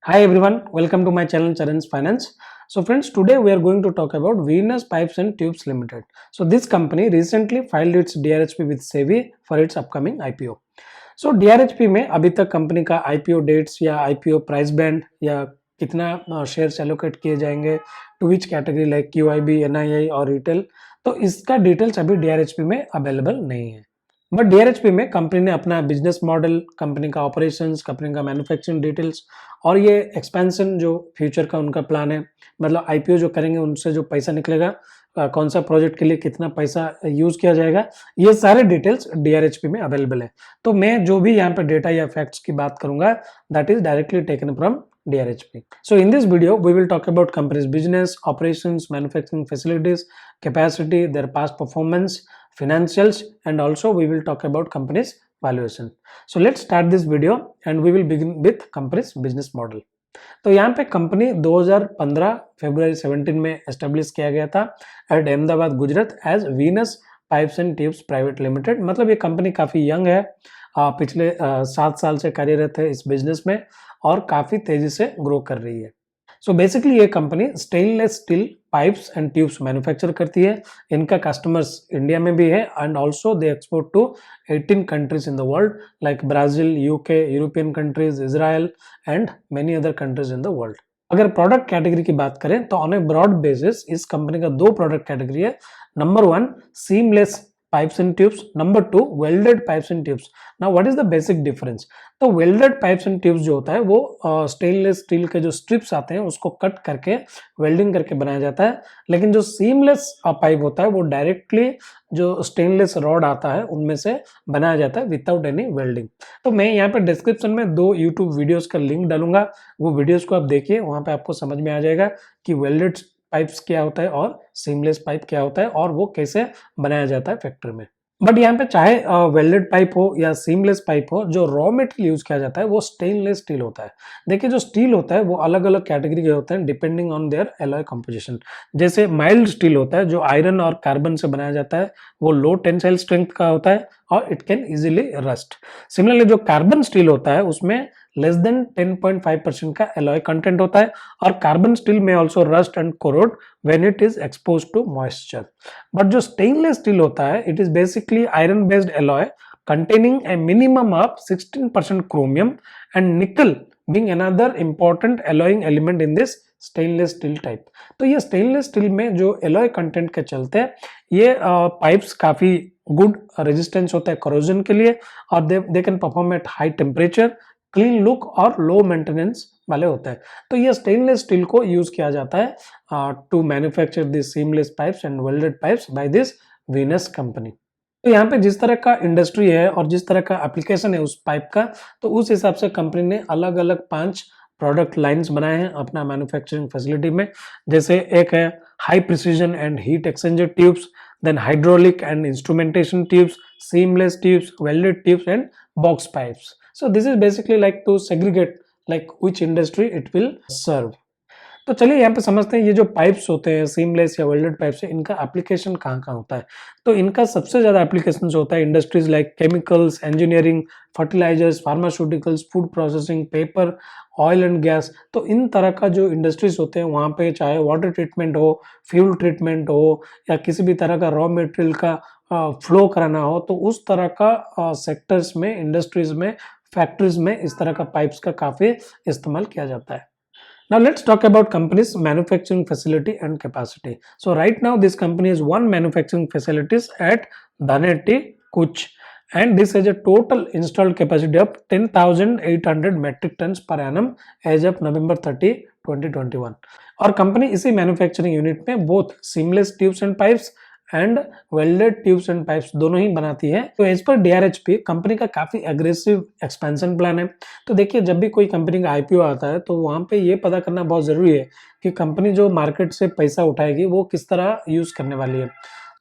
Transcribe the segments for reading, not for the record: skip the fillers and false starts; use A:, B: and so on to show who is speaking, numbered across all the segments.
A: Hi everyone, welcome to my channel Charan's Finance. So friends, today we are going to talk about Venus Pipes and Tubes Limited. So this company recently filed its DRHP with SEBI for its upcoming IPO. So DRHP में अभी तक company का IPO dates या IPO price band या कितना shares allocate किए जाएंगे to which category like QIB, NII और रिटेल, तो इसका डिटेल्स अभी DRHP में अवेलेबल नहीं है। बट DRHP में कंपनी ने अपना बिजनेस मॉडल, कंपनी का ऑपरेशंस, कंपनी का मैन्युफैक्चरिंग डिटेल्स और ये एक्सपेंशन जो फ्यूचर का उनका प्लान है, मतलब IPO जो करेंगे उनसे जो पैसा निकलेगा, कौन सा प्रोजेक्ट के लिए कितना पैसा यूज किया जाएगा, ये सारे डिटेल्स DRHP में अवेलेबल है। तो मैं जो भी यहाँ पे डेटा या फैक्ट्स की बात करूंगा that is directly taken from DRHP. So in this video, we will talk about company's business, operations, manufacturing facilities, capacity, their past performance, financials, and also we will talk about company's valuation. So let's start this video and we will begin with company's business model. तो यहाँ पे company 2015 फरवरी 17 में establish किया गया था at Ahmedabad Gujarat as Venus pipes and tubes private limited. मतलब ये company काफ़ी यंग है, पिछले 7 साल से कार्यरत है इस बिजनेस में और काफ़ी तेज़ी से ग्रो कर रही है। सो बेसिकली ये company stainless steel pipes and tubes manufacture करती है। इनका कस्टमर्स इंडिया में भी है and also they export to 18 countries in the world like Brazil, UK, European countries, Israel and many other countries in the world. अगर product category की बात करें तो ऑन ए ब्रॉड बेसिस इस कंपनी का 2 प्रोडक्ट कैटेगरी है। Number 1 seamless pipes and tubes, number 2 welded pipes and tubes. Now what is the basic difference? तो welded pipes and tubes जो होता है वो स्टेनलेस स्टील के जो स्ट्रिप्स आते हैं उसको कट करके वेल्डिंग करके बनाया जाता है, लेकिन जो सीमलेस पाइप होता है वो डायरेक्टली जो स्टेनलेस रॉड आता है उनमें से बनाया जाता है विदाउट एनी वेल्डिंग। तो मैं यहाँ पे डिस्क्रिप्शन में 2 यूट्यूब वीडियोस का लिंक डालूंगा, वो वीडियोस को आप देखिए, वहाँ पे आपको समझ में आ जाएगा कि वेल्डेड पाइप्स क्या होता है और सीमलेस पाइप क्या होता है और वो कैसे बनाया जाता है फैक्ट्री में। बट यहाँ पे चाहे वेल्डेड पाइप हो या सीमलेस पाइप हो, जो रॉ मटेरियल यूज किया जाता है वो स्टेनलेस स्टील होता है। देखिए जो स्टील होता है वो अलग अलग कैटेगरी के होते हैं depending on their alloy composition. जैसे माइल्ड स्टील होता है जो आयरन और कार्बन से बनाया जाता है, वो लो टेंसाइल स्ट्रेंथ का होता है और it can easily rust. Similarly जो कार्बन स्टील होता है उसमें लेस देन 10.5% का एलॉय कंटेंट होता है और कार्बन स्टील में also rust and corrode when it is expose to moisture. But जो स्टेनलेस स्टील होता है it is basically iron based alloy containing a minimum of 16% chromium and nickel being another important alloying element in this stainless steel type. तो ये stainless steel में जो alloy content के चलते ये पाइप्स काफ़ी गुड रेजिस्टेंस होता है corrosion के लिए और they can perform at high temperature, clean look और लो मेंटेनेंस वाले होते हैं। तो ये स्टेनलेस स्टील को यूज किया जाता है to manufacture this seamless pipes and welded pipes by this Venus company. तो यहाँ पे जिस तरह का इंडस्ट्री है और जिस तरह का एप्लीकेशन है उस पाइप का, तो उस हिसाब से कंपनी ने अलग अलग 5 प्रोडक्ट लाइंस बनाए हैं अपना मैन्युफैक्चरिंग फैसिलिटी में। जैसे एक है high precision and heat exchanger tubes, then hydraulic and instrumentation tubes, seamless tubes, welded tubes and box pipes. So this is basically like to segregate like which industry it will serve. तो चलिए यहाँ पे समझते हैं ये जो pipes होते हैं सीमलेस या वेल्डेड पाइप्स है, इनका एप्लीकेशन कहाँ कहाँ होता है। तो इनका सबसे ज़्यादा एप्लीकेशन होता है industries like chemicals, engineering, fertilisers, pharmaceuticals, food processing, paper, oil and gas. तो इन तरह का जो इंडस्ट्रीज होते हैं वहाँ पे चाहे वाटर ट्रीटमेंट हो, फ्यूल ट्रीटमेंट हो या किसी भी तरह का रॉ मटेरियल का फ्लो कराना हो, तो उस तरह का सेक्टर्स में, इंडस्ट्रीज में, फैक्ट्रीज में इस तरह का पाइप्स का काफ़ी इस्तेमाल किया जाता है। Now let's talk about company's manufacturing facility and capacity. So right now this company has 1 manufacturing facilities at Dhanetti, Kutch, and this has a total installed capacity of 10,800 metric tons per annum as of November 30, 2021. और company इसी manufacturing unit में both seamless tubes and pipes and welded tubes and pipes दोनों ही बनाती है। तो as per DRHP company का काफी aggressive expansion plan है। तो देखिए जब भी कोई कंपनी का IPO आता है तो वहां पे ये पता करना बहुत जरूरी है कि कंपनी जो मार्केट से पैसा उठाएगी वो किस तरह यूज करने वाली है।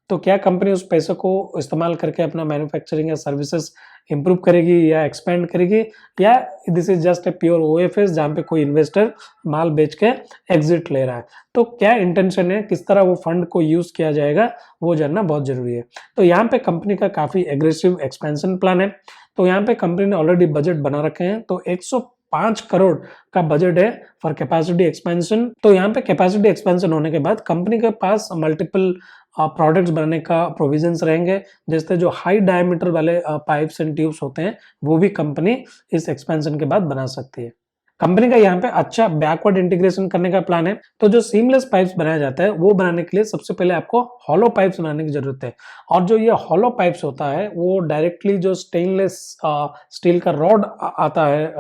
A: तो क्या कंपनी उस पैसे को इस्तेमाल करके अपना मैन्युफैक्चरिंग या सर्विसेज इंप्रूव करेगी या एक्सपेंड करेगी, या this is just a pure OFS जहाँ पे कोई इन्वेस्टर माल बेच के एग्जिट ले रहा है। तो क्या इंटेंशन है, किस तरह वो फंड को यूज किया जाएगा, वो जानना बहुत जरूरी है। तो यहाँ पे कंपनी का काफी एग्रेसिव एक्सपेंशन प्लान है। तो यहाँ पे कंपनी ने ऑलरेडी बजट बना रखे हैं। तो 5 करोड़ का बजट है फॉर कैपेसिटी एक्सपेंशन। तो यहाँ पे कैपेसिटी एक्सपेंशन होने के बाद कंपनी के पास मल्टीपल प्रोडक्ट्स बनाने का प्रोविजंस रहेंगे, जैसे जो हाई डायमीटर वाले पाइप्स एंड ट्यूब्स होते हैं वो भी कंपनी इस एक्सपेंशन के बाद बना सकती है। कंपनी का यहाँ पे अच्छा बैकवर्ड इंटीग्रेशन करने का प्लान है। तो जो सीमलेस पाइप्स बनाया जाता है वो बनाने के लिए सबसे पहले आपको हॉलो पाइप्स बनाने की जरूरत है। और जो ये हॉलो पाइप्स होता है वो डायरेक्टली जो स्टेनलेस स्टील का रॉड आता है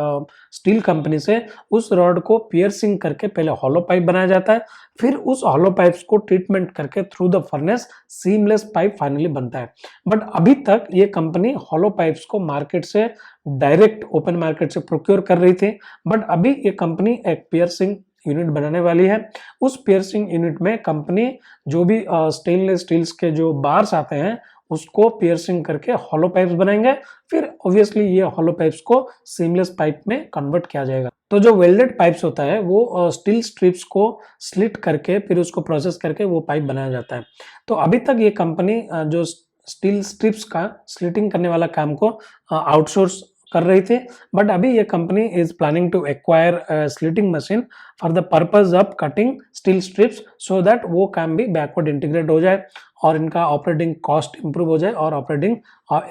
A: स्टील कंपनी से, उस रॉड को पियर्सिंग करके पहले हॉलो पाइप बनाया जाता है, फिर उस हॉलो पाइप्स को ट्रीटमेंट करके through the furnace seamless pipe finally बनता है। बट अभी तक ये कंपनी हॉलो पाइप्स को मार्केट से डायरेक्ट ओपन मार्केट से प्रोक्योर कर रही थी, बट अभी ये कंपनी एक पियर्सिंग यूनिट बनाने वाली है। उस पियर्सिंग यूनिट में कंपनी जो भी स्टेनलेस स्टील्स के जो बार्स आते हैं उसको पियर्सिंग करके हॉलो पाइप्स बनाएंगे, फिर ऑब्वियसली ये हॉलो पाइप्स को सीमलेस पाइप में कन्वर्ट किया जाएगा। तो जो वेल्डेड पाइप्स होता है वो स्टील स्ट्रिप्स को स्लिट करके फिर उसको प्रोसेस करके वो पाइप बनाया जाता है। तो अभी तक ये कंपनी जो स्टील स्ट्रिप्स का स्लिटिंग करने वाला काम को आउटसोर्स कर रही थी, बट अभी ये company is planning to acquire slitting machine for the purpose of cutting steel strips, so that वो काम भी बैकवर्ड इंटीग्रेट हो जाए और इनका ऑपरेटिंग कॉस्ट इंप्रूव हो जाए और ऑपरेटिंग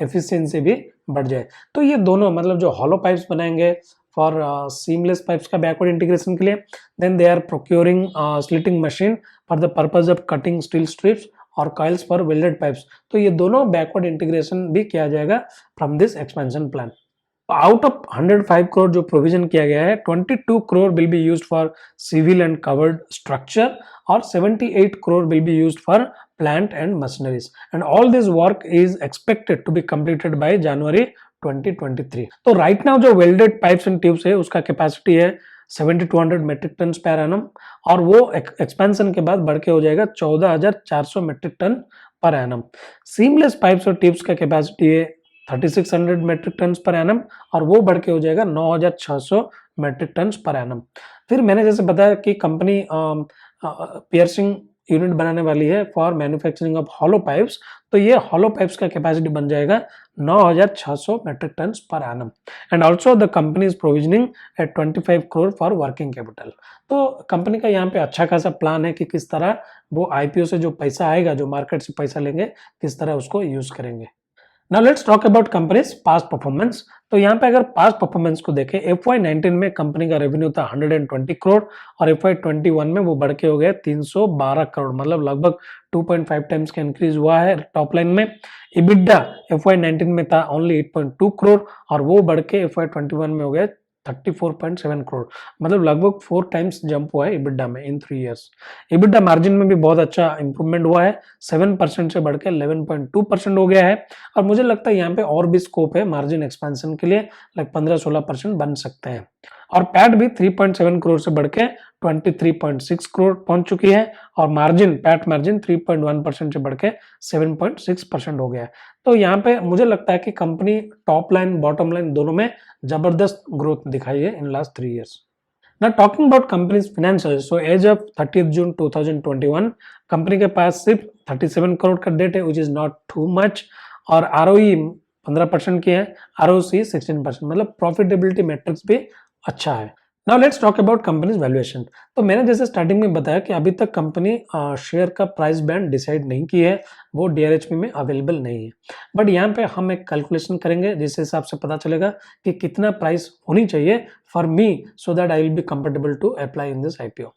A: एफिशिएंसी भी बढ़ जाए। तो ये दोनों मतलब जो हॉलो पाइप्स बनाएंगे फॉर सीमलेस पाइप्स का बैकवर्ड इंटीग्रेशन के लिए, then they are procuring slitting machine for the purpose of cutting steel strips और कॉइल्स फॉर वेल्डेड पाइप्स। तो ये दोनों बैकवर्ड इंटीग्रेशन भी किया जाएगा from this expansion plan. Out of 105 crore जो प्रोविजन किया गया है, 22 crore will be used for civil and covered structure और 78 crore will be used for plant and machineries, and all this work is expected to be completed by January 2023। तो right now जो welded pipes and tubes है उसका capacity है 7200 metric ton per annum, और वो expansion के बाद बढ़ के हो जाएगा 14400 metric ton per annum. Seamless pipes और ट्यूब्स का कैपेसिटी है 3600 मेट्रिक टन पर एनम, और वो बढ़ के हो जाएगा 9600 मेट्रिक टन पर एनम। फिर मैंने जैसे बताया कि कंपनी पियर्सिंग यूनिट बनाने वाली है for manufacturing of hollow pipes, तो ये हॉलो पाइप्स का कैपेसिटी बन जाएगा 9600 metric ton per annum. And also the company is provisioning at 25 crore for working capital. तो कंपनी का यहाँ पे अच्छा खासा प्लान है कि किस तरह वो आईपीओ से जो पैसा आएगा, जो मार्केट से पैसा लेंगे, किस तरह उसको यूज करेंगे। Now let's talk about company's past performance। तो यहाँ पे अगर पास्ट परफॉर्मेंस को देखें, FY19 में कंपनी का रेवेन्यू था 120 करोड़ और FY21 में वो बढ़ के हो गया 312 करोड़, मतलब लगभग 2.5 टाइम्स का इंक्रीज हुआ है टॉप लाइन में। EBITDA FY19 में था ओनली 8.2 करोड़ और वो बढ़ के FY21 में हो गया 34.7 करोड़, मतलब लगभग 4 टाइम्स जंप हुआ है EBITDA में इन 3 इयर्स। EBITDA मार्जिन में भी बहुत अच्छा इंप्रूवमेंट हुआ है, 7% से बढ़ के 11.2% हो गया है, और मुझे लगता है यहाँ पे और भी स्कोप है मार्जिन एक्सपेंशन के लिए, लाइक 15-16% बन सकते हैं। और पैट भी 3.7 करोड़ से बढ़ के 23.6 करोड़ पहुंच चुकी है, और मार्जिन पैट मार्जिन 3.1% से बढ़ के 7.6% हो गया है। तो यहाँ पे मुझे लगता है कि company top line bottom line दोनों में जबरदस्त ग्रोथ दिखाई है in last 3 years. Now talking about company's financials, so as of 30th June 2021 company के पास सिर्फ 37 करोड़ का डेट है, which is not too much, और ROE 15% की है, ROC 16%, मतलब प्रॉफिटेबिलिटी मैट्रिक्स भी अच्छा है। Now let's talk about companies valuation. तो मैंने जैसे स्टार्टिंग में बताया कि अभी तक कंपनी शेयर का प्राइस बैंड डिसाइड नहीं की है, वो डीआरएचपी में अवेलेबल नहीं है, बट यहाँ पे हम एक कैलकुलेशन करेंगे जिस हिसाब से पता चलेगा कि कितना प्राइस होनी चाहिए for me, so that I will be comfortable to apply in this IPO.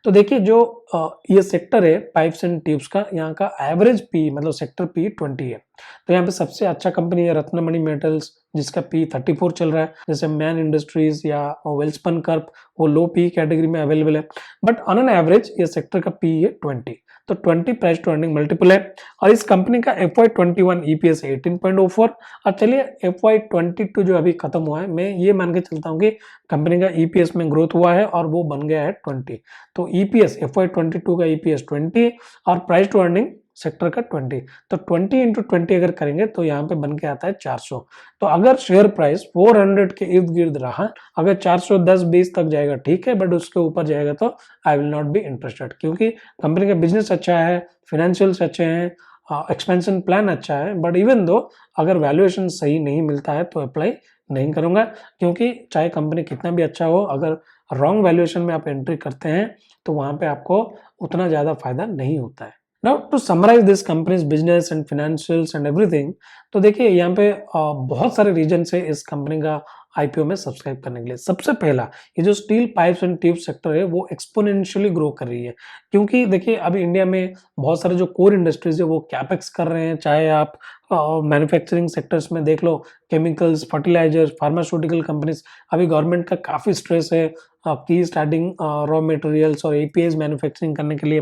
A: तो देखिए जो ये सेक्टर है पाइप्स एंड ट्यूब्स का, यहाँ का एवरेज पी मतलब सेक्टर पी 20 है। तो यहाँ पे सबसे अच्छा कंपनी है रत्नमणि मेटल्स जिसका पी 34 चल रहा है, जैसे मैन इंडस्ट्रीज या वेल्सपन कर्प, वो लो पी कैटेगरी में अवेलेबल है, बट ऑन एन एवरेज ये सेक्टर का पी है 20, तो 20 प्राइस टू अर्निंग मल्टीपल है। और इस कंपनी का FY21 EPS 18.04, और चलिए FY22 जो अभी खत्म हुआ है, मैं ये मान के चलता हूँ कि कंपनी का EPS में ग्रोथ हुआ है और वो बन गया है 20, तो EPS FY22 का EPS 20 और प्राइस टू अर्निंग सेक्टर का 20, तो 20 इंटू 20 अगर करेंगे तो यहाँ पे बन के आता है 400। तो अगर शेयर प्राइस 400 के इर्द गिर्द रहा, अगर 410-20 तक जाएगा ठीक है, बट उसके ऊपर जाएगा तो I will not be interested, क्योंकि कंपनी का बिजनेस अच्छा है, फाइनेंशियल्स अच्छे हैं, एक्सपेंशन प्लान अच्छा है, बट इवन दो अगर वैल्यूएशन सही नहीं मिलता है तो अप्लाई नहीं करूँगा, क्योंकि चाहे कंपनी कितना भी अच्छा हो, अगर रॉन्ग वैल्यूएशन में आप एंट्री करते हैं तो वहाँ पे आपको उतना ज़्यादा फायदा नहीं होता है। Now to summarise this company's business and financials and everything, तो देखिए यहाँ पे बहुत सारे रीजन है इस कंपनी का आईपीओ में सब्सक्राइब करने के लिए। सबसे पहला, ये जो steel pipes and tube sector है वो एक्सपोनेंशियली ग्रो कर रही है, क्योंकि देखिए अभी इंडिया में बहुत सारे जो कोर इंडस्ट्रीज है वो कैपेक्स कर रहे हैं। चाहे आप मैन्युफैक्चरिंग सेक्टर्स में देख लो, केमिकल्स, फर्टिलाइजर्स, फार्मास्यूटिकल कंपनीज, अभी गवर्नमेंट का काफ़ी स्ट्रेस है की स्टार्टिंग रॉ मटेरियल्स और एपीआईज मैन्युफैक्चरिंग करने के लिए।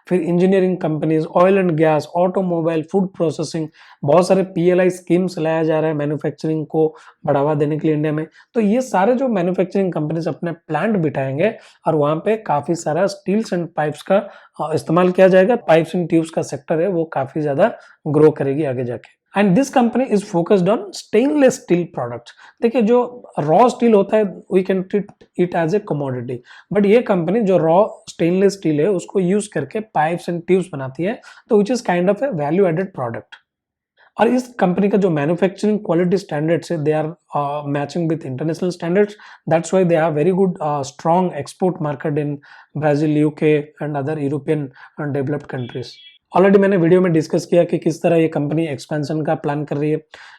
A: फिर engineering companies, oil and gas, automobile, food processing, बहुत सारे पीएलआई स्कीम्स लाया जा रहा है मैन्युफैक्चरिंग को बढ़ावा देने के लिए इंडिया में। तो ये सारे जो मैन्युफैक्चरिंग कंपनीज अपने प्लांट बिठाएंगे और वहाँ पे काफ़ी सारा स्टील्स एंड पाइप्स का इस्तेमाल किया जाएगा। पाइप्स एंड ट्यूब्स का सेक्टर है वो काफ़ी ज़्यादा ग्रो करेगी आगे जाके। And this company is focused on stainless steel products. देखिए जो रॉ स्टील होता है we can treat it as a commodity, but ये कंपनी जो रॉ स्टेनलेस स्टील है उसको यूज करके पाइप्स एंड ट्यूब्स बनाती है, तो which is kind of a value added product. और इस कंपनी का जो मैन्युफैक्चरिंग क्वालिटी स्टैंडर्ड्स है they are matching with international standards. That's why they have very good strong export market in Brazil, UK and other European developed countries. Already मैंने video में discuss किया कि किस तरह ये कंपनी एक्सपेंशन का plan कर रही है।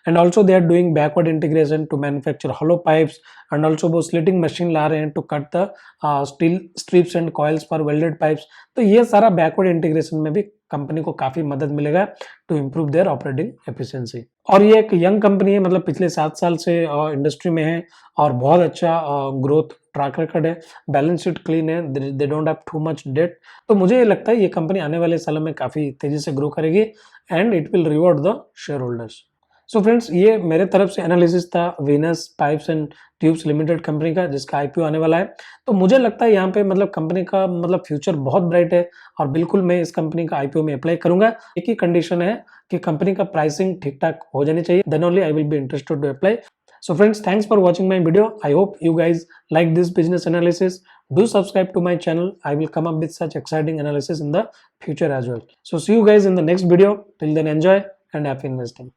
A: And also they are doing backward integration to manufacture hollow pipes, and also वो स्लिटिंग मशीन ला रहे हैं to cut the steel strips and coils for welded pipes. तो ये सारा बैकवर्ड इंटीग्रेशन में भी कंपनी को काफी मदद मिलेगा to improve their operating efficiency. और ये एक यंग कंपनी है, मतलब पिछले 7 साल से इंडस्ट्री में है और बहुत अच्छा ग्रोथ ट्रैक रिकॉर्ड है, बैलेंस शीट क्लीन है, they don't have too much debt. तो मुझे ये लगता है ये कंपनी आने वाले सालों में काफी तेजी से ग्रो करेगी and it will reward the share holders. So friends, ये मेरे तरफ से एनालिसिस था Venus pipes and tubes limited company का, जिसका आईपीओ आने वाला है। तो मुझे लगता है यहाँ पे मतलब कंपनी का मतलब फ्यूचर बहुत ब्राइट है और बिल्कुल मैं इस कंपनी का आईपीओ में अप्लाई करूंगा। एक ही कंडीशन है कि कंपनी का प्राइसिंग ठीक ठाक हो जानी चाहिए, then only I will be interested to apply. So friends, thanks for watching my video. I hope you guys like this business analysis. Do subscribe to my channel. I will come up with such exciting analysis in the future as well. So see you guys in the next video. Till then, enjoy and happy investing.